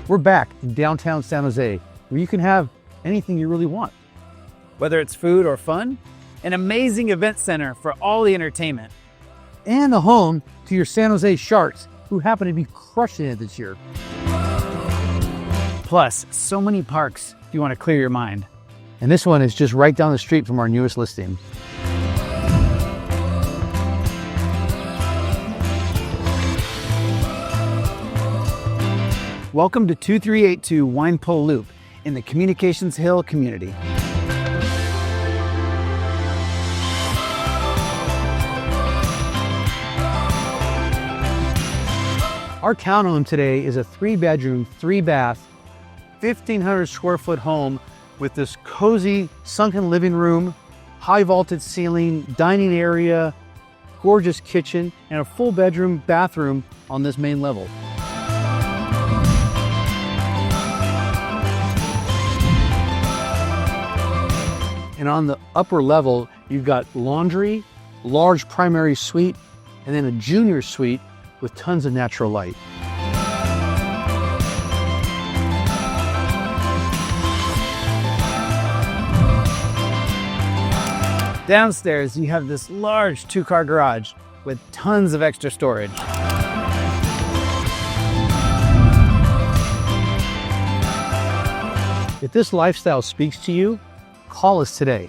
We're back in downtown San Jose, where you can have anything you really want. Whether it's food or fun, an amazing event center for all the entertainment. And a home to your San Jose Sharks, who happen to be crushing it this year. Plus, so many parks if you want to clear your mind. And this one is just right down the street from our newest listing. Welcome to 2382 Winepol Loop in the Communications Hill community. Our townhome today is a 3-bedroom, 3-bath, 1,500 square foot home with this cozy sunken living room, high vaulted ceiling, dining area, gorgeous kitchen, and a full bedroom bathroom on this main level. And on the upper level, you've got laundry, large primary suite, and then a junior suite with tons of natural light. Downstairs, you have this large 2-car garage with tons of extra storage. If this lifestyle speaks to you, call us today.